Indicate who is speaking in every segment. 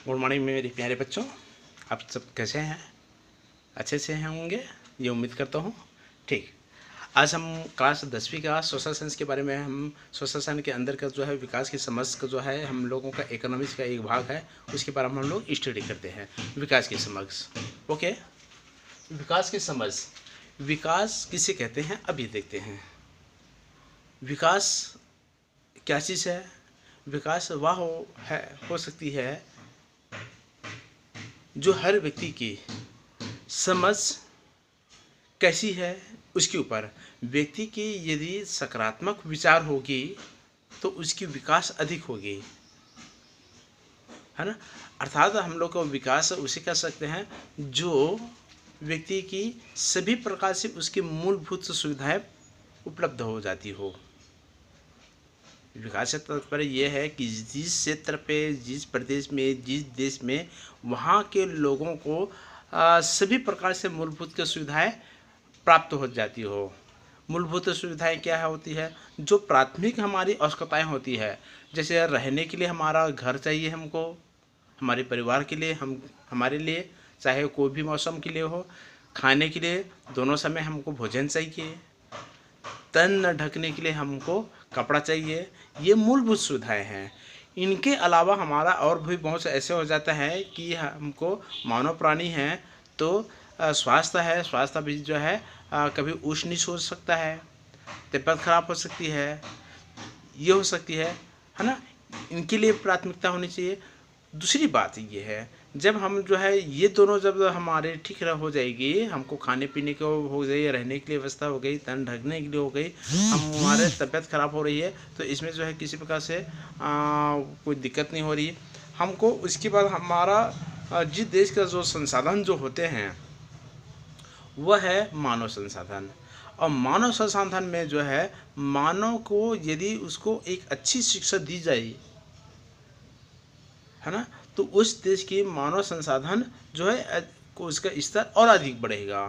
Speaker 1: Good morning मेरे प्यारे बच्चों। आप सब कैसे हैं? अच्छे से हैं होंगे, ये उम्मीद करता हूँ। ठीक, आज हम क्लास 10वीं का सोशल साइंस के बारे में, हम सोशल साइंस के अंदर का जो है विकास की समझ का जो है हम लोगों का इकोनॉमिक्स का एक भाग है, उसके बारे में हम लोग स्टडी करते हैं। विकास की समझ, ओके। विकास की समझ, विकास किसे कहते हैं अभी देखते हैं। विकास क्या चीज़ है? विकास वह हो सकती है जो हर व्यक्ति की समझ कैसी है उसके ऊपर। व्यक्ति की यदि सकारात्मक विचार होगी तो उसकी विकास अधिक होगी, है ना। अर्थात हम लोग को विकास उसे कह सकते हैं जो व्यक्ति की सभी प्रकार से उसकी मूलभूत सुविधाएं उपलब्ध हो जाती हो। विकास से तात्पर्य यह है कि जिस क्षेत्र पे, जिस प्रदेश में, जिस देश में वहाँ के लोगों को सभी प्रकार से मूलभूत की सुविधाएं प्राप्त हो जाती हो। मूलभूत सुविधाएं क्या होती है? जो प्राथमिक हमारी आवश्यकताएं होती है, जैसे रहने के लिए हमारा घर चाहिए हमको, हमारे परिवार के लिए, हमारे लिए चाहे कोई भी मौसम के लिए हो, खाने के लिए दोनों समय हमको भोजन चाहिए, तन ढकने के लिए हमको कपड़ा चाहिए। ये मूलभूत सुविधाएं हैं। इनके अलावा हमारा और भी बहुत से ऐसे हो जाता है कि हमको मानव प्राणी हैं तो स्वास्थ्य है, स्वास्थ्य भी जो है कभी ऊंच नीच हो सकता है, तबीयत खराब हो सकती है, ये हो सकती है ना। इनके लिए प्राथमिकता होनी चाहिए। दूसरी बात ये है, जब हम जो है ये दोनों जब हमारे ठीक हो जाएगी, हमको खाने पीने को हो गई, रहने के लिए व्यवस्था हो गई, तन ढकने के लिए हो गई, हमारे तबीयत खराब हो रही है तो इसमें जो है किसी प्रकार से कोई दिक्कत नहीं हो रही है हमको। उसके बाद हमारा जिस देश का जो संसाधन जो होते हैं वह है मानव संसाधन। और मानव संसाधन में जो है मानव को यदि उसको एक अच्छी शिक्षा दी जाए, है ना, तो उस देश की मानव संसाधन जो है को उसका स्तर और अधिक बढ़ेगा।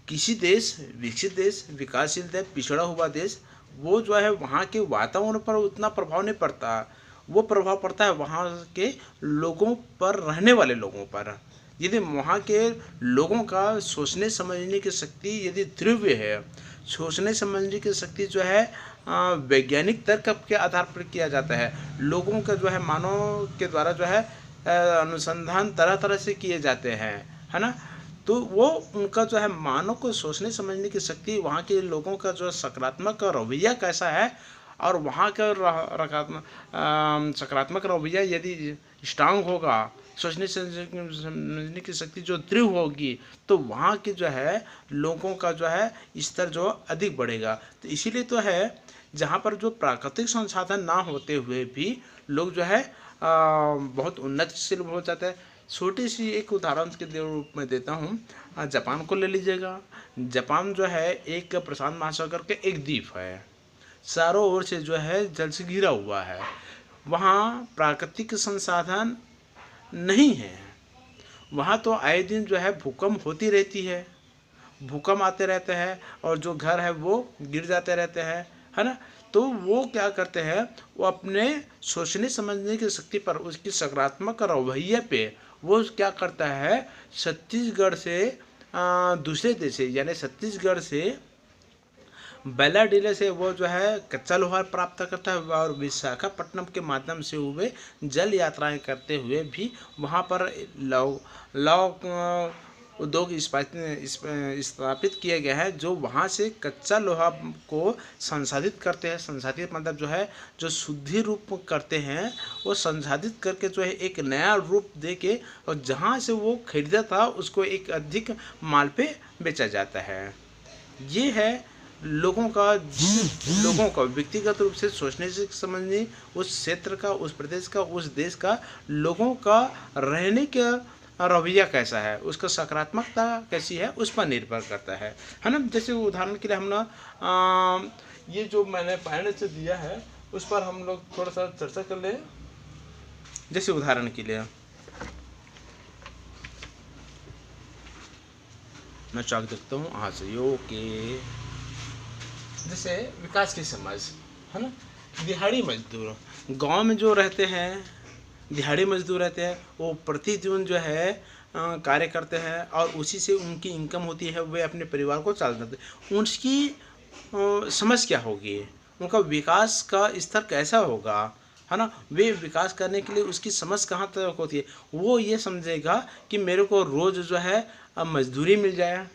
Speaker 1: किसी देश, विकसित देश, विकासशील देश, पिछड़ा हुआ देश, वो जो है वहाँ के वातावरण पर उतना प्रभाव नहीं पड़ता, वो प्रभाव पड़ता है वहाँ के लोगों पर, रहने वाले लोगों पर। यदि वहाँ के लोगों का सोचने समझने की शक्ति यदि तीव्र है, सोचने समझने की शक्ति जो है वैज्ञानिक तर्क के आधार पर किया जाता है, लोगों का जो है मानव के द्वारा जो है अनुसंधान तरह तरह से किए जाते हैं, है ना, तो वो उनका जो है मानव को सोचने समझने की शक्ति, वहाँ के लोगों का जो सकारात्मक रवैया कैसा है, और वहाँ का सकारात्मक रवैया यदि स्ट्रांग होगा, सोचने समझने की शक्ति जो दृढ़ होगी, तो वहाँ के जो है लोगों का जो है स्तर जो अधिक बढ़ेगा। तो इसीलिए तो है जहाँ पर जो प्राकृतिक संसाधन ना होते हुए भी लोग जो है बहुत उन्नतशील हो जाता है। छोटी सी एक उदाहरण के रूप में देता हूँ, जापान को ले लीजिएगा। जापान जो है एक प्रशांत महासागर के एक द्वीप है, चारों ओर से जो है जल से घिरा हुआ है। वहाँ प्राकृतिक संसाधन नहीं है। वहाँ तो आए दिन जो है भूकंप होती रहती है, भूकंप आते रहते हैं और जो घर है वो गिर जाते रहते हैं, है ना। तो वो क्या करते हैं, वो अपने सोचने समझने की शक्ति पर, उसकी सकारात्मक रवैये पे वो क्या करता है, छत्तीसगढ़ से दूसरे देश से, यानी छत्तीसगढ़ से बेलाडीले से वो जो है कच्चा लोहा प्राप्त करता है, और विशाखापट्टनम के माध्यम से हुए जल यात्राएं करते हुए भी वहाँ पर लौह उद्योग स्थापित किए गए हैं, जो वहाँ से कच्चा लोहा को संसाधित करते हैं। संसाधित मतलब जो है जो शुद्धि रूप करते हैं, वो संसाधित करके जो है एक नया रूप दे के, और जहाँ से वो खरीदा था उसको एक अधिक माल पे बेचा जाता है। ये है लोगों का व्यक्तिगत रूप से सोचने से समझने, उस क्षेत्र का, उस प्रदेश का, उस देश का लोगों का रहने का रवैया कैसा है, उसका सकारात्मकता कैसी है, उस पर निर्भर करता है ना। जैसे उदाहरण के लिए हम ना ये जो मैंने पहले से दिया है उस पर हम लोग थोड़ा सा चर्चा कर ले। जैसे उदाहरण के लिए मैं चौक देखता हूँ, हाँ सही, ओके। जैसे विकास की समझ, है ना, दिहाड़ी मजदूर गांव में जो रहते हैं, दिहाड़ी मजदूर रहते हैं, वो प्रतिदिन जो है कार्य करते हैं और उसी से उनकी इनकम होती है, वे अपने परिवार को चलाते हैं। उसकी समझ क्या होगी, उनका विकास का स्तर कैसा होगा, है ना। वे विकास करने के लिए उसकी समझ कहाँ तक होती है, वो ये समझेगा कि मेरे को रोज़ जो है मजदूरी मिल जाए।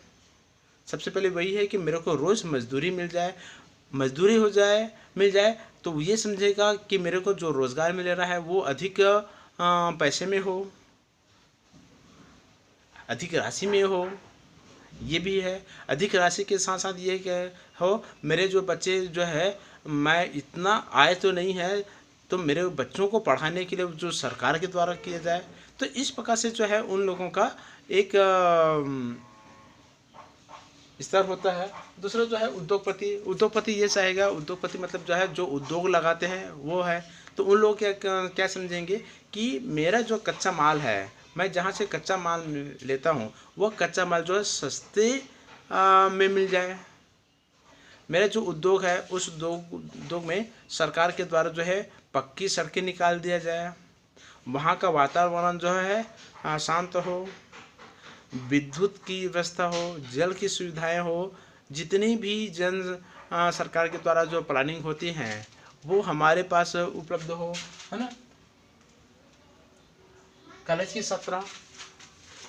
Speaker 1: सबसे पहले वही है कि मेरे को रोज़ मजदूरी मिल जाए, मजदूरी हो जाए मिल जाए तो ये समझेगा कि मेरे को जो रोज़गार मिल रहा है वो अधिक पैसे में हो, अधिक राशि में हो। ये भी है, अधिक राशि के साथ साथ ये क्या हो, मेरे जो बच्चे जो है, मैं इतना आय तो नहीं है तो मेरे बच्चों को पढ़ाने के लिए जो सरकार के द्वारा किया जाए। तो इस प्रकार से जो है उन लोगों का एक स्तर होता है। दूसरा जो है उद्योगपति, उद्योगपति ये चाहेगा, उद्योगपति मतलब जो है जो उद्योग लगाते हैं वो है। तो उन लोग क्या क्या समझेंगे कि मेरा जो कच्चा माल है, मैं जहाँ से कच्चा माल लेता हूँ वह कच्चा माल जो है सस्ते में मिल जाए। मेरा जो उद्योग है उस उद्योग में सरकार के द्वारा जो है पक्की सड़कें निकाल दिया जाए, वहाँ का वातावरण जो है शांत हो, विद्युत की व्यवस्था हो, जल की सुविधाएं हो, जितनी भी सरकार के द्वारा जो प्लानिंग होती हैं वो हमारे पास उपलब्ध हो, है ना। कॉलेज की छात्रा,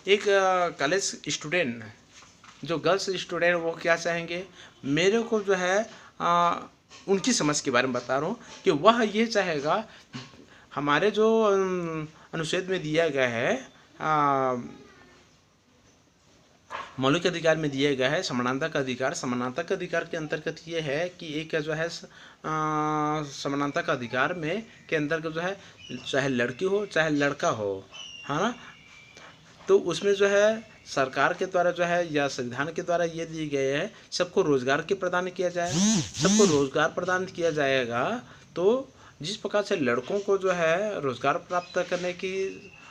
Speaker 1: एक कॉलेज स्टूडेंट, जो गर्ल्स स्टूडेंट, वो क्या चाहेंगे, मेरे को जो है उनकी समझ के बारे में बता रहा हूँ कि वह ये चाहेगा, हमारे जो अनुच्छेद में दिया गया है, मौलिक अधिकार में दिया गया है समानता का अधिकार। समानता का अधिकार के अंतर्गत ये है कि एक जो है समानता का अधिकार में के अंतर्गत जो है चाहे लड़की हो चाहे लड़का हो, है ना, तो उसमें जो है सरकार के द्वारा जो है या संविधान के द्वारा ये दिए गए है सबको रोजगार के प्रदान किया जाए। सबको रोजगार प्रदान किया जाएगा तो जिस प्रकार से लड़कों को जो है रोजगार प्राप्त करने की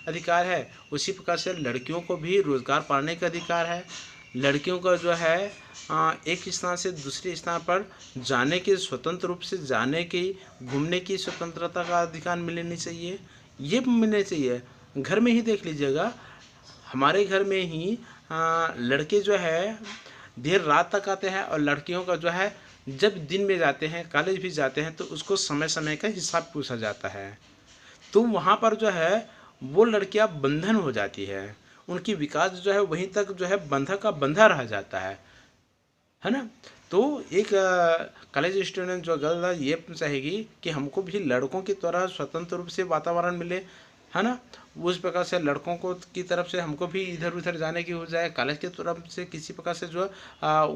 Speaker 1: अधिकार है, उसी प्रकार से लड़कियों को भी रोजगार पाने का अधिकार है। लड़कियों का जो है एक स्थान से दूसरे स्थान पर जाने की, स्वतंत्र रूप से जाने की, घूमने की स्वतंत्रता का अधिकार मिलनी चाहिए। ये मिलने चाहिए। घर में ही देख लीजिएगा, हमारे घर में ही लड़के जो है देर रात तक आते हैं और लड़कियों का जो है जब दिन में जाते हैं, कॉलेज भी जाते हैं, तो उसको समय समय का हिसाब पूछा जाता है। तो वहाँ पर जो है वो लड़कियाँ बंधन हो जाती है, उनकी विकास जो है वहीं तक जो है बंधा का बंधा रह जाता है ना। तो एक कॉलेज स्टूडेंट जो गर्ल है ये चाहेगी कि हमको भी लड़कों की तरह स्वतंत्र रूप से वातावरण मिले, है ना। उस प्रकार से लड़कों को की तरफ से हमको भी इधर उधर जाने की हो जाए, कॉलेज की तरफ से किसी प्रकार से जो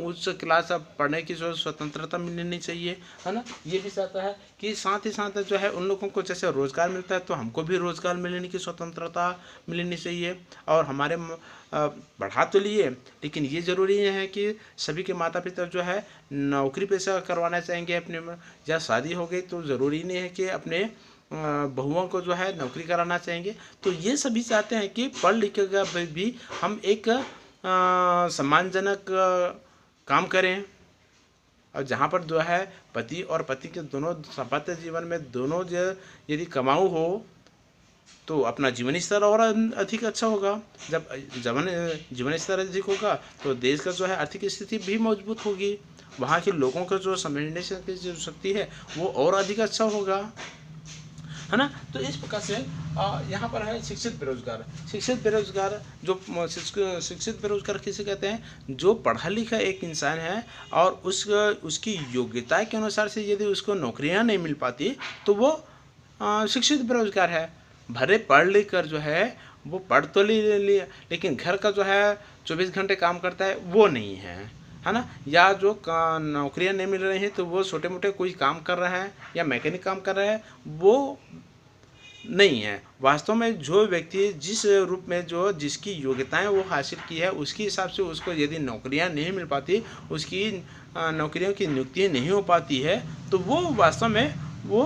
Speaker 1: उच्च क्लास पढ़ने की जो स्वतंत्रता मिलनी चाहिए, है ना। ये भी चाहता है कि साथ ही साथ जो है उन लोगों को जैसे रोजगार मिलता है तो हमको भी रोजगार मिलने की स्वतंत्रता मिलनी चाहिए। और हमारे बढ़ा तो लिए, लेकिन ये ज़रूरी है कि सभी के माता पिता जो है नौकरी पेशा करवाना चाहेंगे अपने में, या शादी हो गई तो ज़रूरी नहीं है कि अपने बहुओं को जो है नौकरी कराना चाहेंगे। तो ये सभी चाहते हैं कि पढ़ लिख कर भी हम एक सम्मानजनक काम करें। और जहाँ पर जो है पति और पति के दोनों दाम्पत्य जीवन में दोनों यदि कमाऊ हो तो अपना जीवन स्तर और अधिक अच्छा होगा। जब जीवन स्तर अधिक होगा तो देश का जो है आर्थिक स्थिति भी मजबूत होगी, वहाँ के लोगों का जो समझने की जो शक्ति है वो और अधिक अच्छा होगा, है ना। तो इस प्रकार से यहाँ पर है शिक्षित बेरोजगार। शिक्षित बेरोजगार जो शिक्षित बेरोजगार किसे कहते हैं, जो पढ़ा लिखा एक इंसान है और उसकी योग्यता के अनुसार से यदि उसको नौकरियाँ नहीं मिल पाती तो वो शिक्षित बेरोजगार है। भले पढ़ लिख कर जो है वो पढ़ तो लिया लेकिन घर का जो है 24 घंटे काम करता है वो नहीं है ना। या जो नौकरियां नहीं मिल रही हैं तो वो छोटे मोटे कोई काम कर रहा है या मैकेनिक काम कर रहा है, वो नहीं है। वास्तव में जो व्यक्ति जिस रूप में जो जिसकी योग्यताएं वो हासिल की है उसके हिसाब से उसको यदि नौकरियां नहीं मिल पाती, उसकी नौकरियों की नियुक्ति नहीं हो पाती है तो वो वास्तव में वो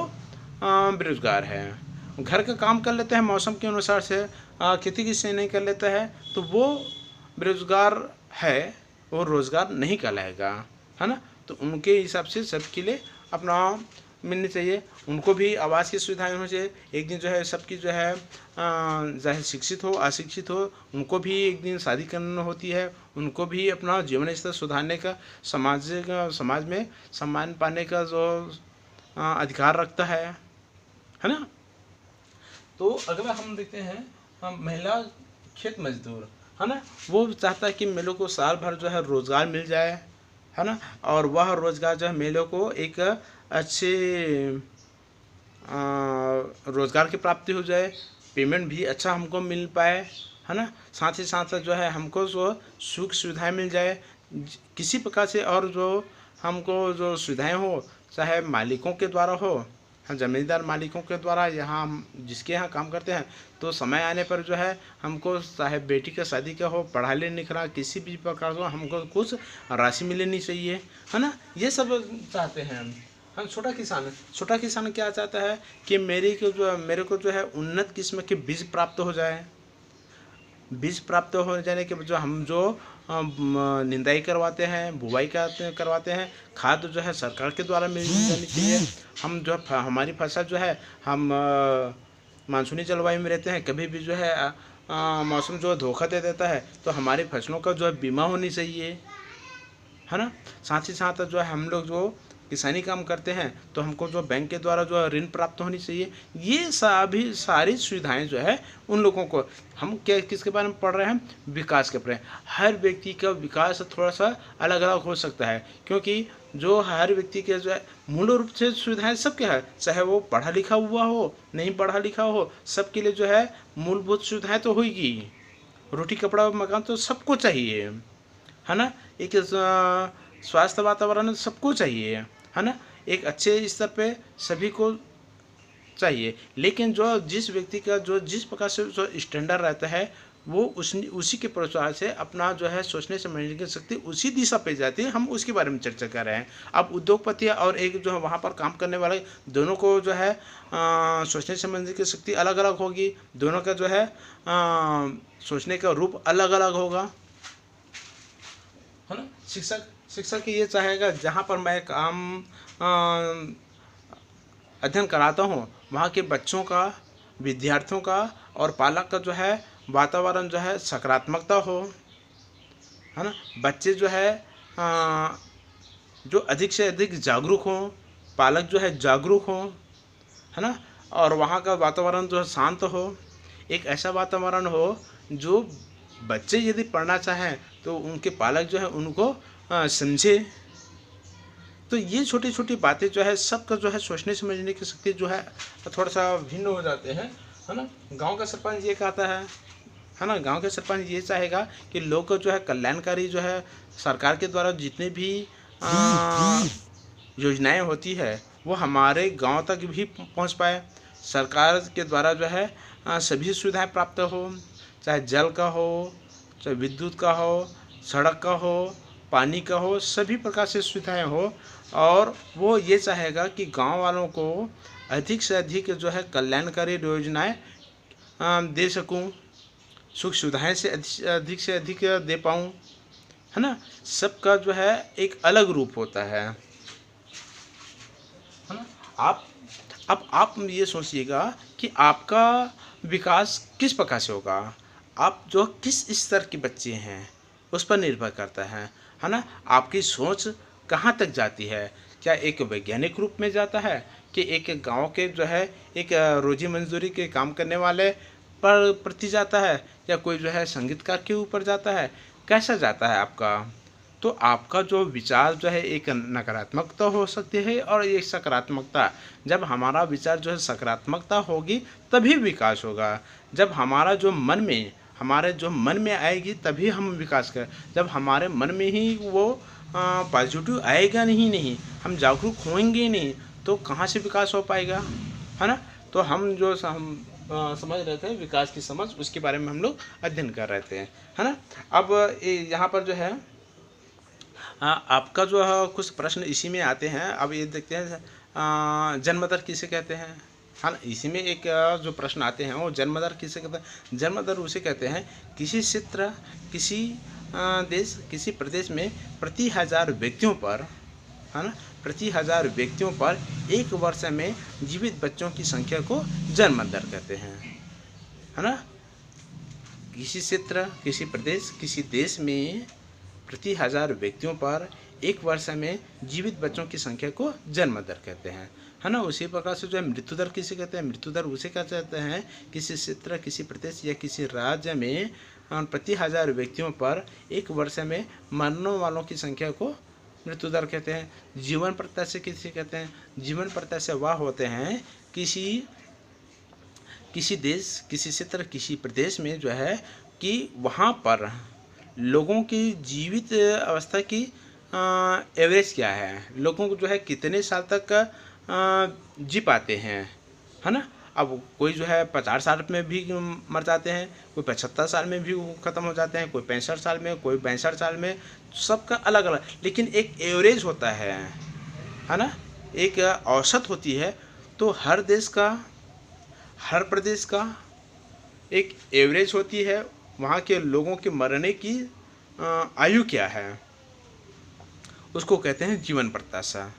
Speaker 1: बेरोजगार है। घर का काम कर लेते हैं मौसम के अनुसार से, खेती की से नहीं कर लेता है तो वो बेरोजगार है, वो रोज़गार नहीं कहलाएगा, है ना। तो उनके हिसाब से सबके लिए अपना मिलनी चाहिए, उनको भी आवास की सुविधाएं होनी चाहिए। एक दिन जो है सबकी जो है चाहे शिक्षित हो अशिक्षित हो, उनको भी एक दिन शादी करना होती है, उनको भी अपना जीवन स्तर सुधारने का, समाज में सम्मान पाने का जो अधिकार रखता है ना। तो अगला हम देखते हैं महिला खेत मजदूर, है ना। वो चाहता है कि महिलाओं को साल भर जो है रोज़गार मिल जाए, है ना, और वह रोज़गार जो है महिलाओं को एक अच्छे रोज़गार की प्राप्ति हो जाए, पेमेंट भी अच्छा हमको मिल पाए, है ना। साथ ही साथ जो है हमको जो सुख सुविधाएं मिल जाए किसी प्रकार से, और जो हमको जो सुविधाएं हो, चाहे मालिकों के द्वारा हो, हम ज़मींदार मालिकों के द्वारा यहाँ हम जिसके यहाँ काम करते हैं, तो समय आने पर जो है हमको चाहे बेटी का शादी का हो, पढ़ा लिखा किसी भी प्रकार का हमको कुछ राशि मिलनी चाहिए, है ना। ये सब चाहते हैं हम। छोटा किसान क्या चाहता है कि मेरे को जो है उन्नत किस्म के बीज प्राप्त हो जाए। बीज प्राप्त हो जाने के जो हम जो निंदाई करवाते हैं, बुवाई करवाते हैं, खाद जो है सरकार के द्वारा मिल जानी चाहिए। हम जो हमारी फसल जो है हम मानसूनी जलवायु में रहते हैं, कभी भी जो है मौसम जो धोखा दे देता है, तो हमारी फसलों का जो है बीमा होनी चाहिए, है ना। साथ ही साथ जो है हम लोग जो किसानी काम करते हैं, तो हमको जो बैंक के द्वारा जो ऋण प्राप्त होनी चाहिए। ये सारी सुविधाएं जो है उन लोगों को, हम क्या किसके बारे में पढ़ रहे हैं, विकास के पढ़ रहे हैं। हर व्यक्ति का विकास थोड़ा सा अलग अलग हो सकता है, क्योंकि जो हर व्यक्ति के जो है मूल रूप से सुविधाएं सबके है, चाहे वो पढ़ा लिखा हुआ हो नहीं पढ़ा लिखा हो, सबके लिए जो है मूलभूत सुविधाएं तो होगी। रोटी कपड़ा मकान तो सबको चाहिए, है ना। एक स्वास्थ्य वातावरण सबको चाहिए, है ना। एक अच्छे स्तर पे सभी को चाहिए, लेकिन जो जिस व्यक्ति का जो जिस प्रकार से जो स्टैंडर्ड रहता है, वो उसी के प्रसार से अपना जो है सोचने समझने की शक्ति उसी दिशा पे जाती है। हम उसके बारे में चर्चा कर रहे हैं। अब उद्योगपति और एक जो है वहाँ पर काम करने वाले, दोनों को जो है सोचने समझने की शक्ति अलग अलग होगी, दोनों का जो है सोचने का रूप अलग अलग होगा, है ना। शिक्षक ये चाहेगा जहाँ पर मैं काम अध्ययन कराता हूँ, वहाँ के बच्चों का, विद्यार्थियों का और पालक का जो है वातावरण जो है सकारात्मकता हो, है ना। बच्चे जो है जो अधिक से अधिक जागरूक हों, पालक जो है जागरूक हों, है ना, और वहाँ का वातावरण जो है शांत हो। एक ऐसा वातावरण हो जो बच्चे यदि पढ़ना चाहें तो उनके पालक जो है उनको समझे। तो ये छोटी छोटी बातें जो है सबका जो है सोचने समझने की शक्ति जो है थोड़ा सा भिन्न हो जाते हैं, है ना। गांव का सरपंच ये कहता है ना, गांव के सरपंच ये चाहेगा कि लोग को जो है कल्याणकारी जो है सरकार के द्वारा जितने भी योजनाएं होती है वो हमारे गांव तक भी पहुंच पाए। सरकार के द्वारा जो है सभी सुविधाएं प्राप्त हो, चाहे जल का हो, चाहे विद्युत का हो, सड़क का हो, पानी का हो, सभी प्रकार से सुविधाएं हो। और वो ये चाहेगा कि गांव वालों को अधिक से अधिक जो है कल्याणकारी योजनाएं दे सकूं, सुख सुविधाएं से अधिक दे पाऊं, है ना। सबका जो है एक अलग रूप होता है ना। अब आप ये सोचिएगा कि आपका विकास किस प्रकार से होगा, आप जो किस स्तर के बच्चे हैं उस पर निर्भर करता है ना। आपकी सोच कहाँ तक जाती है, क्या एक वैज्ञानिक रूप में जाता है कि एक गांव के जो है एक रोजी मंजूरी के काम करने वाले पर प्रति जाता है, या कोई जो है संगीतकार के ऊपर जाता है, कैसा जाता है आपका। तो आपका जो विचार जो है एक नकारात्मकता हो सकती है और एक सकारात्मकता। जब हमारा विचार जो है सकारात्मकता होगी तभी विकास होगा। जब हमारे जो मन में आएगी तभी हम विकास करें। जब हमारे मन में ही वो पॉजिटिव आएगा नहीं, हम जागरूक होंगे नहीं, तो कहाँ से विकास हो पाएगा, है ना। तो हम समझ रहे थे विकास की समझ, उसके बारे में हम लोग अध्ययन कर रहे थे, है ना। अब यहाँ पर जो है आपका जो है कुछ प्रश्न इसी में आते हैं। अब ये देखते हैं जन्म दर किसे कहते हैं, है ना। इसी में एक जो प्रश्न आते हैं वो जन्म दर किसे कहते हैं। जन्म दर उसे कहते हैं किसी क्षेत्र, किसी देश, किसी प्रदेश में प्रति 1000 व्यक्तियों पर है ना, प्रति 1000 व्यक्तियों पर एक वर्ष में जीवित बच्चों की संख्या को जन्म दर कहते हैं, है ना। किसी क्षेत्र, किसी प्रदेश, किसी देश में प्रति 1000 व्यक्तियों पर एक वर्ष में जीवित बच्चों की संख्या को जन्म दर कहते हैं, है ना। उसी प्रकार से जो है मृत्यु दर किसे कहते हैं, मृत्यु दर उसे क्या कहते हैं, किसी क्षेत्र, किसी प्रदेश या किसी राज्य में प्रति 1000 व्यक्तियों पर एक वर्ष में मरने वालों की संख्या को मृत्यु दर कहते हैं। जीवन प्रत्याशा किसे कहते हैं, जीवन प्रत्याशा वह होते हैं किसी देश, किसी क्षेत्र, किसी प्रदेश में जो है कि वहाँ पर लोगों की जीवित अवस्था की एवरेज क्या है, लोगों को जो है कितने साल तक जी पाते हैं, है ना। अब कोई जो है 50 साल में भी मर जाते हैं, कोई 75 साल में भी ख़त्म हो जाते हैं, कोई 65 साल में, कोई 62 साल में, सबका अलग अलग, लेकिन एक एवरेज होता है ना, एक औसत होती है। तो हर देश का, हर प्रदेश का एक एवरेज होती है, वहाँ के लोगों के मरने की आयु क्या है, उसको कहते हैं जीवन प्रत्याशा,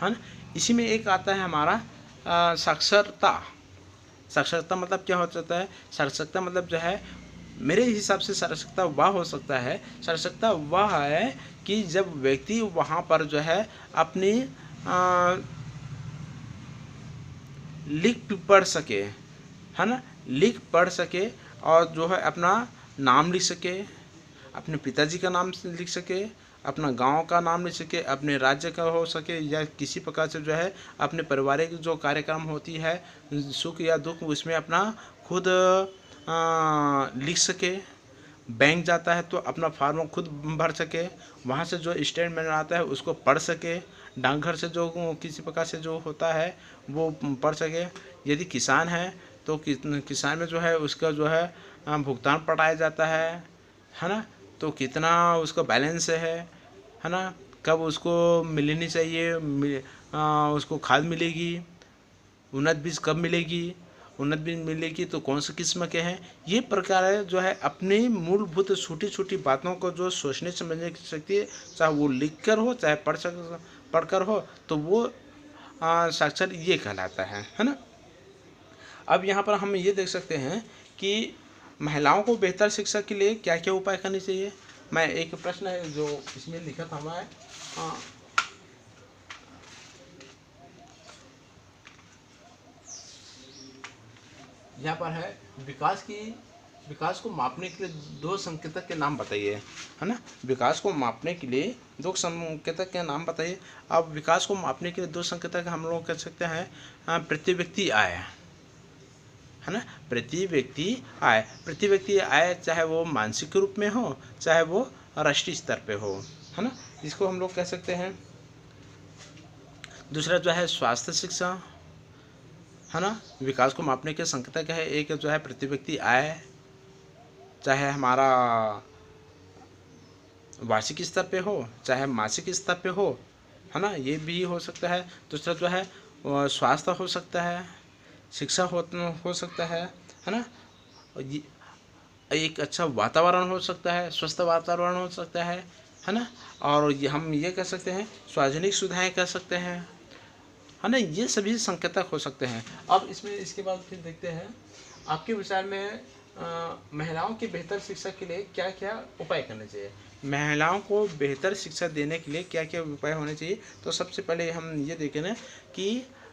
Speaker 1: है ना। इसी में एक आता है हमारा साक्षरता। साक्षरता मतलब क्या हो सकता है, साक्षरता मतलब जो है मेरे हिसाब से साक्षरता वह हो सकता है, साक्षरता वह है कि जब व्यक्ति वहाँ पर जो है अपनी लिख पढ़ सके, है ना, लिख पढ़ सके और जो है अपना नाम लिख सके, अपने पिताजी का नाम लिख सके, अपना गांव का नाम लिख सके, अपने राज्य का हो सके, या किसी प्रकार से जो है अपने पारिवारिक जो कार्यक्रम होती है, सुख या दुख, उसमें अपना खुद लिख सके। बैंक जाता है तो अपना फॉर्म खुद भर सके, वहाँ से जो स्टेटमेंट आता है उसको पढ़ सके, डाकघर से जो किसी प्रकार से जो होता है वो पढ़ सके। यदि किसान है तो किसान में जो है उसका जो है भुगतान पटाया जाता है ना, तो कितना उसका बैलेंस है ना, कब उसको मिलनी चाहिए, उसको खाद मिलेगी, उन्नत बीज कब मिलेगी, उन्नत बीज मिलेगी तो कौन सी किस्म के हैं, ये प्रकार है जो है अपनी मूलभूत छोटी छोटी बातों को जो सोचने समझने की शक्ति है, चाहे वो लिख कर हो चाहे पढ़कर हो, तो वो साक्षर ये कहलाता है ना। अब यहाँ पर हम ये देख सकते हैं कि महिलाओं को बेहतर शिक्षा के लिए क्या क्या उपाय करने चाहिए। मैं एक प्रश्न है जो इसमें लिखा था मैं, यहाँ पर है विकास को मापने के लिए 2 संकेतक के नाम बताइए, है ना। विकास को मापने के लिए 2 संकेतक के नाम बताइए। अब विकास को मापने के लिए 2 संकेतक हम लोग कह सकते हैं प्रति व्यक्ति आय, है ना, प्रति व्यक्ति आय, चाहे वो मानसिक रूप में हो चाहे वो राष्ट्रीय स्तर पे हो, है ना, इसको हम लोग कह सकते हैं। दूसरा जो है स्वास्थ्य शिक्षा, है ना, विकास को मापने के संकेतक है। एक जो है प्रति व्यक्ति आय, चाहे हमारा वार्षिक स्तर पे हो चाहे मासिक स्तर पे हो, है ना, ये भी हो सकता है। दूसरा जो है स्वास्थ्य हो सकता है, शिक्षा हो सकता है ना, एक अच्छा वातावरण हो सकता है, स्वस्थ वातावरण हो सकता है ना, और हम ये कह सकते हैं सार्वजनिक सुविधाएं कह सकते हैं, है ना, ये सभी संकेतक हो सकते हैं। अब इसके बाद फिर देखते हैं आपके विचार में महिलाओं की बेहतर शिक्षा के लिए क्या क्या उपाय करने चाहिए। महिलाओं को बेहतर शिक्षा देने के लिए क्या क्या उपाय होने चाहिए। तो सबसे पहले हम ये देखें ना कि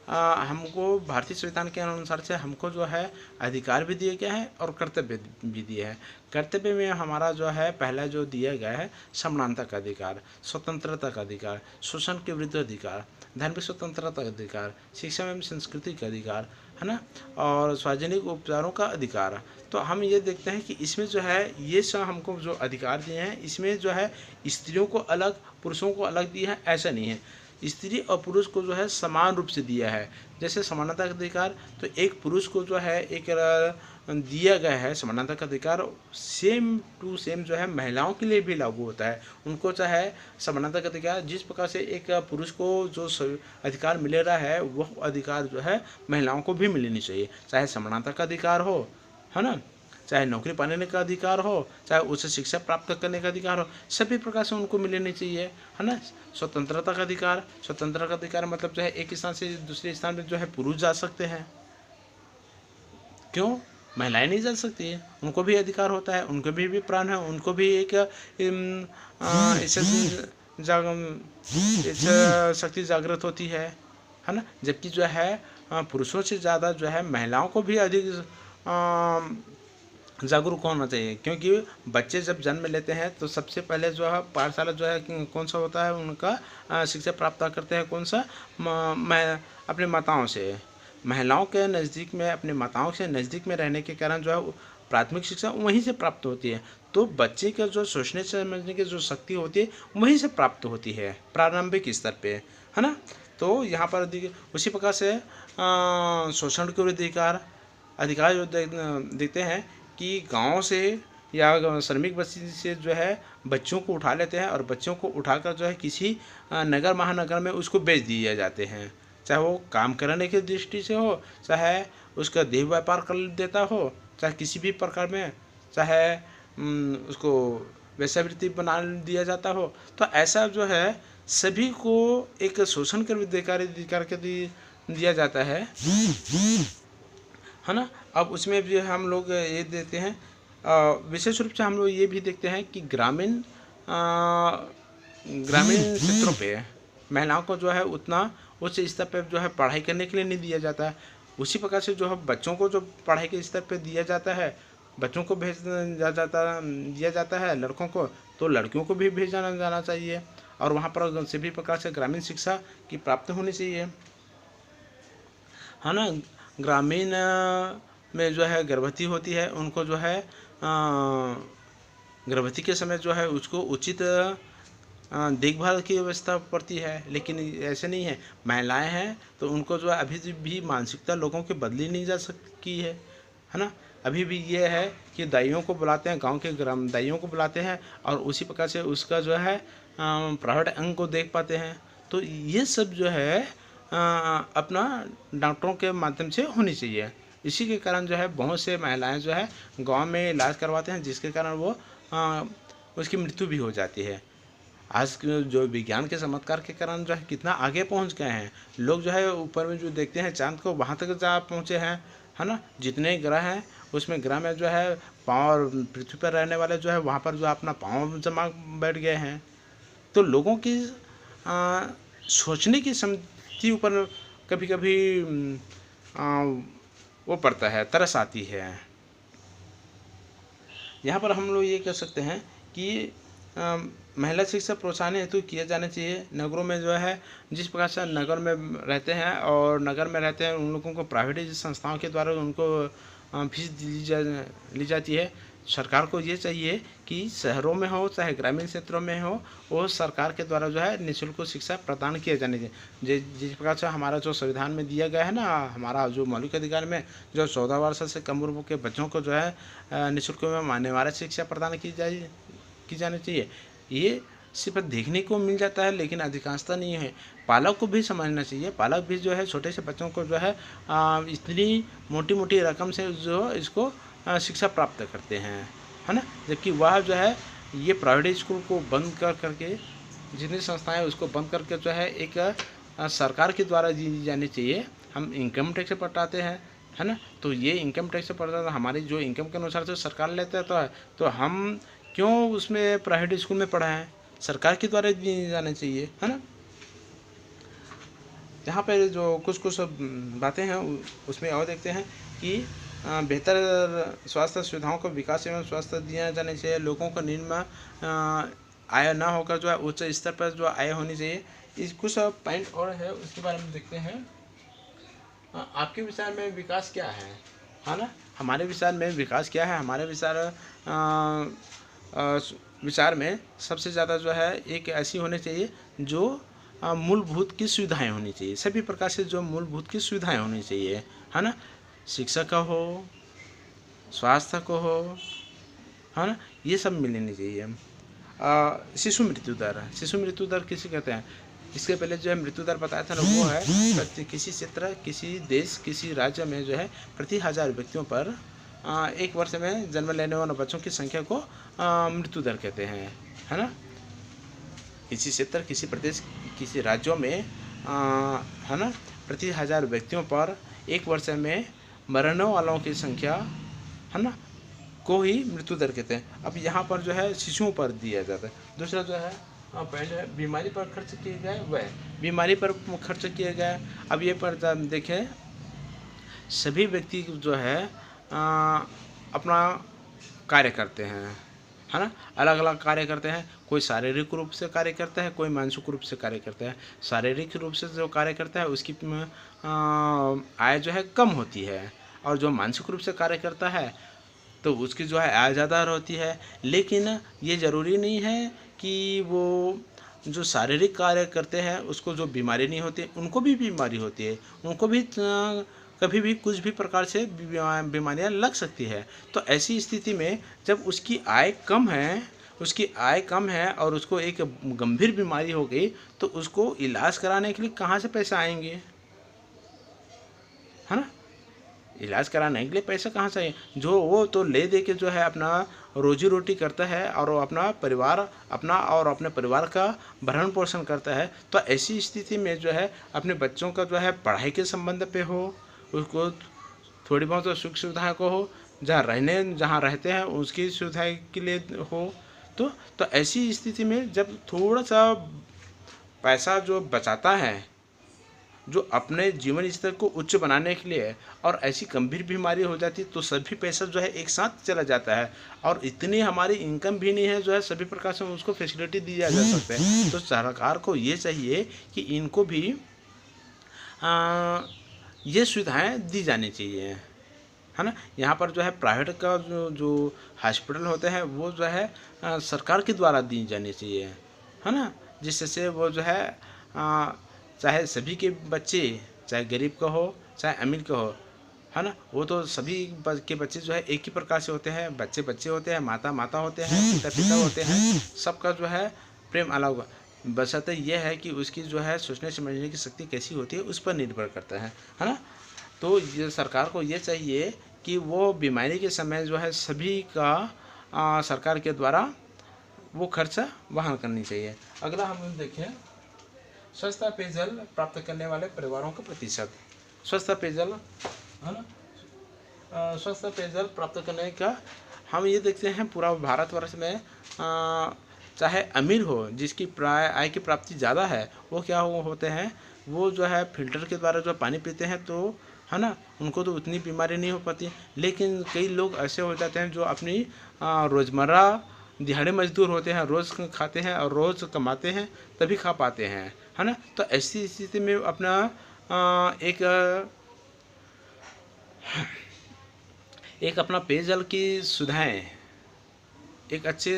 Speaker 1: हमको भारतीय संविधान के अनुसार से हमको जो है अधिकार भी दिए गए हैं और कर्तव्य भी दिए हैं। कर्तव्य में हमारा जो है पहला जो दिया गया है समानता का अधिकार, स्वतंत्रता का अधिकार, शोषण के विरुद्ध अधिकार, धार्मिक स्वतंत्रता का अधिकार, शिक्षा एवं संस्कृति का अधिकार, है ना, और सार्वजनिक उपचारों का अधिकार। तो हम ये देखते हैं कि इसमें जो है ये सब हमको जो अधिकार दिए हैं, इसमें जो है स्त्रियों को अलग पुरुषों को अलग दिया है, ऐसा नहीं है। स्त्री और पुरुष को जो है समान रूप से दिया है। जैसे समानता का अधिकार तो एक पुरुष को जो है एक दिया गया है समानता का अधिकार, सेम टू सेम जो है महिलाओं के लिए भी लागू होता है। उनको चाहे समानता का अधिकार जिस प्रकार से एक पुरुष को जो अधिकार मिल रहा है वह अधिकार जो है महिलाओं को भी मिलनी चाहिए, चाहे समानता का अधिकार हो, है ना, चाहे नौकरी पाने का अधिकार हो, चाहे उच्च शिक्षा प्राप्त करने का अधिकार हो, सभी प्रकार से उनको मिलनी चाहिए, है ना। स्वतंत्रता का अधिकार, स्वतंत्रता का अधिकार मतलब जो है एक स्थान से दूसरे स्थान में जो है पुरुष जा सकते हैं, क्यों महिलाएं नहीं जा सकती है? उनको भी अधिकार होता है, उनको भी प्राण है, उनको भी एक इसे शक्ति जागृत होती है ना। जबकि जो है पुरुषों से ज़्यादा जो है महिलाओं को भी अधिक जागरूक होना चाहिए, क्योंकि बच्चे जब जन्म लेते हैं तो सबसे पहले जो है पाठशाला जो है कौन सा होता है उनका, शिक्षा प्राप्त करते हैं कौन सा, अपने माताओं से। महिलाओं के नज़दीक में, अपने माताओं से नज़दीक में रहने के कारण जो है प्राथमिक शिक्षा वहीं से प्राप्त होती है। तो बच्चे का जो सोचने समझने की जो शक्ति होती है वहीं से प्राप्त होती है प्रारंभिक स्तर पे, है ना। तो यहाँ पर उसी प्रकार से शोषण के अधिकार जो देखते हैं कि गाँव से या श्रमिक बस्ती से जो है बच्चों को उठा लेते हैं और बच्चों को उठाकर जो है किसी नगर महानगर में उसको बेच दिए जाते हैं, चाहे वो काम करने की दृष्टि से हो, चाहे उसका देह व्यापार कर देता हो, चाहे किसी भी प्रकार में, चाहे उसको वेश्यावृत्ति बना दिया जाता हो। तो ऐसा जो है सभी को एक शोषण के अधिकार के दिया जाता है ना। अब उसमें भी हम लोग ये देते हैं, विशेष रूप से हम लोग ये भी देखते हैं कि ग्रामीण क्षेत्रों पे महिलाओं को जो है उतना उच्च स्तर पर जो है पढ़ाई करने के लिए नहीं दिया जाता है। उसी प्रकार से जो है बच्चों को जो पढ़ाई के स्तर पर दिया जाता है, बच्चों को दिया जाता है लड़कों को, तो लड़कियों को भी भेजा जाना चाहिए और वहाँ पर सभी प्रकार से ग्रामीण शिक्षा की प्राप्ति होनी चाहिए, है ना। ग्रामीण में जो है गर्भवती होती है, उनको जो है गर्भवती के समय जो है उसको उचित देखभाल की व्यवस्था पड़ती है। लेकिन ऐसे नहीं है, महिलाएं हैं तो उनको जो है अभी भी मानसिकता लोगों की बदली नहीं जा सकी है ना। अभी भी ये है कि दाइयों को बुलाते हैं, गांव के ग्राम दाइयों को बुलाते हैं और उसी प्रकार से उसका जो है प्राइवेट अंग को देख पाते हैं। तो ये सब जो है अपना डॉक्टरों के माध्यम से होनी चाहिए। इसी के कारण जो है बहुत से महिलाएं जो है गांव में इलाज करवाते हैं, जिसके कारण वो उसकी मृत्यु भी हो जाती है। आज जो विज्ञान के चमत्कार के कारण जो है कितना आगे पहुंच गए हैं लोग, जो है ऊपर में जो देखते हैं चांद को, वहां तक जा पहुंचे हैं, है ना। जितने ग्रह हैं उसमें ग्रह में जो है पाँव, और पृथ्वी पर रहने वाले जो है वहाँ पर जो अपना पाँव जमा बैठ गए हैं। तो लोगों की सोचने की क्षमता ऊपर कभी कभी वो पड़ता है, तरस आती है। यहाँ पर हम लोग ये कह सकते हैं कि महिला शिक्षा प्रोत्साहन हेतु किए जाने चाहिए। नगरों में जो है जिस प्रकार से नगर में रहते हैं और नगर में रहते हैं उन लोगों को प्राइवेट संस्थाओं के द्वारा उनको फीस ली जाती है। सरकार को ये चाहिए कि शहरों में हो चाहे ग्रामीण क्षेत्रों में हो, वो सरकार के द्वारा जो है निःशुल्क शिक्षा प्रदान किए जाने चाहिए। जिस प्रकार से हमारा जो संविधान में दिया गया है ना, हमारा जो मौलिक अधिकार में जो 14 वर्ष से कम उम्र के बच्चों को जो है निःशुल्क में मान्यवर शिक्षा प्रदान की जानी चाहिए। ये सिर्फ देखने को मिल जाता है लेकिन अधिकांशता नहीं है। पालक को भी समझना चाहिए, पालक भी जो है छोटे से बच्चों को जो है इतनी मोटी मोटी रकम से जो इसको शिक्षा प्राप्त करते हैं, है ना। जबकि वह जो है ये प्राइवेट स्कूल को बंद करके, जितनी संस्थाएं उसको बंद करके जो है एक सरकार के द्वारा दी जानी चाहिए। हम इनकम टैक्स से पटाते हैं, है ना। तो ये इनकम टैक्स से पड़ता, हमारी जो इनकम के अनुसार से सरकार लेता है, तो हम क्यों उसमें प्राइवेट स्कूल में पढ़ाएं, सरकार के द्वारा दिए जाने चाहिए, है ना। यहाँ पर जो कुछ बातें हैं उसमें और देखते हैं कि बेहतर स्वास्थ्य सुविधाओं को विकास एवं स्वास्थ्य दिया जाने चाहिए। लोगों को निम्न आय ना होकर जो है उच्च स्तर पर जो आय होनी चाहिए। इस कुछ पॉइंट और है उसके बारे में देखते हैं। आपके विचार में विकास क्या है ना। हमारे विचार में विकास क्या है, हमारे विचार में सबसे ज़्यादा जो है एक ऐसी होनी चाहिए जो मूलभूत की सुविधाएं होनी चाहिए। सभी प्रकार से जो मूलभूत की सुविधाएं होनी चाहिए, है ना। शिक्षा का हो, स्वास्थ्य को हो, है ना, ये सब मिलनी चाहिए। शिशु मृत्यु दर किसे कहते हैं? इसके पहले जो है मृत्यु दर बताया था ना, वो है किसी क्षेत्र, किसी देश, किसी राज्य में जो है प्रति 1000 व्यक्तियों पर एक वर्ष में जन्म लेने वाले बच्चों की संख्या को मृत्यु दर कहते हैं, है ना। किसी क्षेत्र, किसी प्रदेश, किसी राज्यों में है ना, प्रति 1000 व्यक्तियों पर एक वर्ष में मरने वालों की संख्या, है ना, को ही मृत्यु दर कहते हैं। अब यहाँ पर जो है शिशुओं पर दिया जाता है। दूसरा जो है पहले बीमारी पर खर्च किए गए, वह बीमारी पर खर्च किए गए। अब ये पर देखें, सभी व्यक्ति जो है अपना कार्य करते हैं, है ना, अलग अलग कार्य करते हैं। कोई शारीरिक रूप से कार्य करता है, कोई मानसिक रूप से कार्य करता है। शारीरिक रूप से जो कार्य करता है उसकी आय जो है कम होती है, और जो मानसिक रूप से कार्य करता है तो उसकी जो है आय ज़्यादा होती है। लेकिन ये ज़रूरी नहीं है कि वो जो शारीरिक कार्य करते हैं उसको जो बीमारी नहीं होती, उनको भी बीमारी होती है, उनको भी कभी भी कुछ भी प्रकार से बीमारियां लग सकती है। तो ऐसी स्थिति में जब उसकी आय कम है और उसको एक गंभीर बीमारी हो गई, तो उसको इलाज कराने के लिए कहाँ से पैसा आएंगे, है ना। इलाज कराने के लिए पैसा कहाँ से आए, जो वो तो ले दे के जो है अपना रोजी रोटी करता है और वो अपना और अपने परिवार का भरण पोषण करता है। तो ऐसी स्थिति में जो है अपने बच्चों का जो है पढ़ाई के संबंध पे हो, उसको थोड़ी बहुत सुख सुविधाएं को हो, जहाँ रहते हैं उसकी सुविधा के लिए हो, तो ऐसी स्थिति में जब थोड़ा सा पैसा जो बचाता है, जो अपने जीवन स्तर को उच्च बनाने के लिए, और ऐसी गंभीर बीमारी हो जाती है तो सभी पैसा जो है एक साथ चला जाता है, और इतनी हमारी इनकम भी नहीं है जो है सभी प्रकार से उसको फैसिलिटी दी जा सकते हैं। तो सरकार को ये चाहिए कि इनको भी ये सुविधाएं दी जानी चाहिए, है ना। यहाँ पर जो है प्राइवेट का जो हॉस्पिटल होते हैं वो जो है सरकार के द्वारा दी जानी चाहिए, है ना, जिससे वो जो है चाहे सभी के बच्चे, चाहे गरीब का हो चाहे अमीर का हो, है ना, वो तो सभी के बच्चे जो है एक ही प्रकार से होते हैं। बच्चे बच्चे होते हैं, माता माता होते हैं, पिता पिता होते हैं, सबका जो है प्रेम अलग हुआ। बशर्ते यह है कि उसकी जो है सोचने समझने की शक्ति कैसी होती है उस पर निर्भर करता है ना। तो ये सरकार को ये चाहिए कि वो बीमारी के समय जो है सभी का सरकार के द्वारा वो खर्चा वहन करनी चाहिए। अगला हम देखें, स्वच्छता पेयजल प्राप्त करने वाले परिवारों का प्रतिशत। स्वच्छता पेयजल, है ना, स्वच्छता पेयजल प्राप्त करने का हम ये देखते हैं पूरा भारतवर्ष में चाहे अमीर हो, जिसकी आय की प्राप्ति ज़्यादा है, वो क्या होते हैं, वो जो है फिल्टर के द्वारा जो पानी पीते हैं, तो है ना, उनको तो उतनी बीमारी नहीं हो पाती। लेकिन कई लोग ऐसे हो जाते हैं जो अपनी रोज़मर्रा दिहाड़ी मजदूर होते हैं, रोज़ खाते हैं और रोज़ कमाते हैं तभी खा पाते हैं, है ना। तो ऐसी स्थिति में अपना एक अपना पेयजल की सुविधाएं, एक अच्छे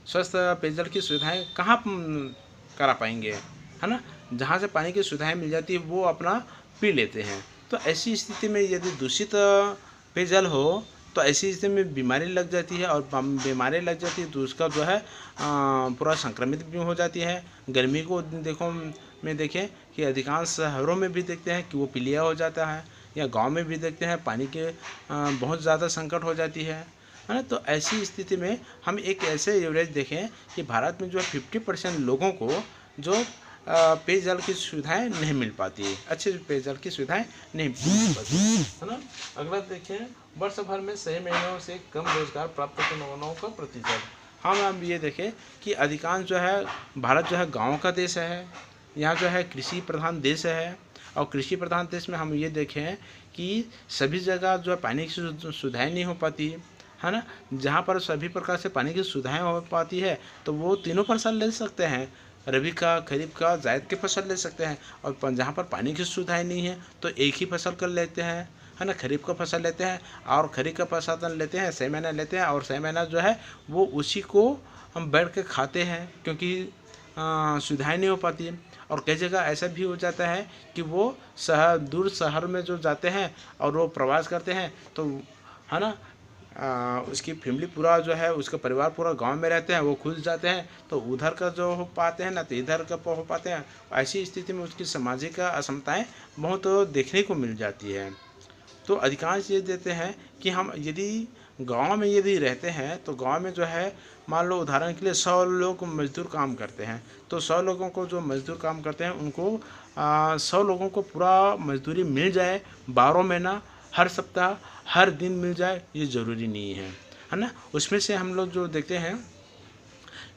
Speaker 1: स्वस्थ पेयजल की सुविधाएं कहाँ करा पाएंगे, है ना। जहाँ से पानी की सुविधाएं मिल जाती है वो अपना पी लेते हैं। तो ऐसी स्थिति में यदि दूषित पेयजल हो तो ऐसी स्थिति में बीमारी लग जाती है, और बीमारी लग जाती है तो उसका जो है पूरा संक्रमित भी हो जाती है। गर्मी को देखें कि अधिकांश शहरों में भी देखते हैं कि वो पीलिया हो जाता है, या गांव में भी देखते हैं पानी के बहुत ज़्यादा संकट हो जाती है ना। तो ऐसी स्थिति में हम एक ऐसे एवरेज देखें कि भारत में जो 50% लोगों को जो पेयजल की सुविधाएं नहीं मिल पाती, अच्छे पेयजल की सुविधाएं नहीं मिल पाती, है ना। अगला देखें, वर्ष भर में 6 महीनों से कम रोजगार प्राप्त करने वालों का प्रतिशत। हम ये देखें कि अधिकांश जो है भारत जो है गाँव का देश है, यहाँ जो है कृषि प्रधान देश है, और कृषि प्रधान देश में हम ये देखें कि सभी जगह जो है पानी की सुविधाएँ नहीं हो पाती, है ना। जहाँ पर सभी प्रकार से पानी की सुविधाएं हो पाती है तो वो तीनों फसल ले सकते हैं, रबी का, खरीफ का, जायद की फसल ले सकते हैं। और जहाँ पर पानी की सुविधाएं नहीं है तो एक ही फसल कर लेते हैं, है ना, खरीफ का फसल लेते हैं, और खरीफ का फसल लेते हैं 6 महीना लेते हैं, और 6 महीना जो है वो उसी को हम बैठ के खाते हैं, क्योंकि सुविधाएं नहीं हो पाती। और कई जगह ऐसा भी हो जाता है कि वो दूर शहर में जो जाते हैं और वो प्रवास करते हैं, तो है ना, उसकी फैमिली पूरा जो है, उसका परिवार पूरा गांव में रहते हैं, वो खुद जाते हैं तो उधर का जो हो पाते हैं ना, तो इधर का हो पाते हैं। ऐसी स्थिति में उसकी सामाजिक असमताएं बहुत देखने को मिल जाती है। तो अधिकांश ये देते हैं कि हम यदि गांव में यदि रहते हैं तो गांव में जो है मान लो उदाहरण के लिए 100 लोग मजदूर काम करते हैं, तो 100 लोगों को जो मजदूर काम करते हैं उनको 100 लोगों को पूरा मजदूरी मिल जाए 12 महीना, हर सप्ताह, हर दिन मिल जाए, ये ज़रूरी नहीं है ना। उसमें से हम लोग जो देखते हैं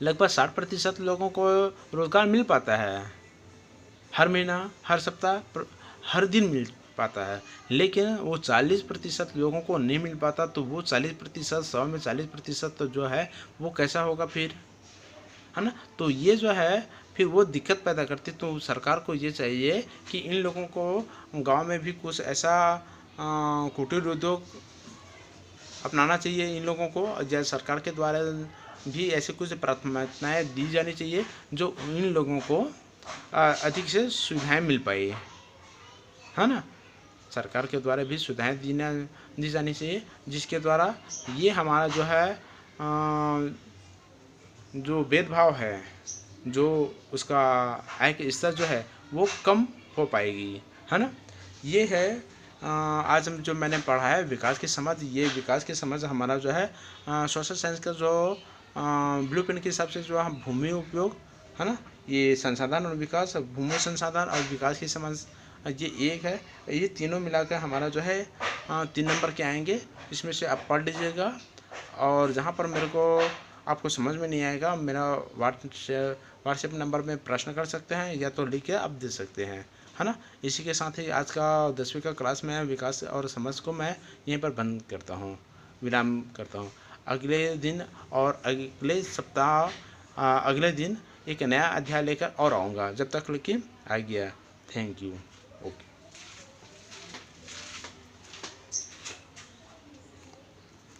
Speaker 1: लगभग 60% लोगों को रोज़गार मिल पाता है, हर महीना, हर सप्ताह, हर दिन मिल पाता है। लेकिन वो 40% लोगों को नहीं मिल पाता, तो वो 40%, 100 में 40% तो जो है वो कैसा होगा फिर, है ना। तो ये जो है फिर वो दिक्कत पैदा करती। तो सरकार को ये चाहिए कि इन लोगों को गांव में भी कुछ ऐसा कुटीर उद्योग अपनाना चाहिए इन लोगों को, जैसे सरकार के द्वारा भी ऐसे कुछ प्राथमिकताएँ दी जानी चाहिए जो इन लोगों को अधिक से सुविधाएं मिल पाए, है ना। सरकार के द्वारा भी सुविधाएं दी जानी चाहिए जिसके द्वारा ये हमारा जो है जो भेदभाव है, जो उसका आय के स्तर जो है वो कम हो पाएगी, है ना। ये है आज हम जो मैंने पढ़ा है विकास की समझ। ये विकास की समझ हमारा जो है सोशल साइंस का जो ब्लूप्रिंट के हिसाब से जो हम भूमि उपयोग, है ना, ये संसाधन और विकास, भूमि संसाधन और विकास की समझ, ये एक है। ये तीनों मिलाकर हमारा जो है 3 नंबर के आएंगे। इसमें से आप पढ़ लीजिएगा, और जहाँ पर मेरे को आपको समझ में नहीं आएगा मेरा व्हाट्सएप नंबर में प्रश्न कर सकते हैं, या तो लिख के आप दे सकते हैं, है ना। इसी के साथ ही आज का 10वीं का क्लास में विकास और समझ को मैं यहीं पर बंद करता हूँ, विराम करता हूँ। अगले दिन और अगले सप्ताह अगले दिन एक नया अध्याय लेकर और आऊँगा। जब तक लेकिन आ गया। Thank you.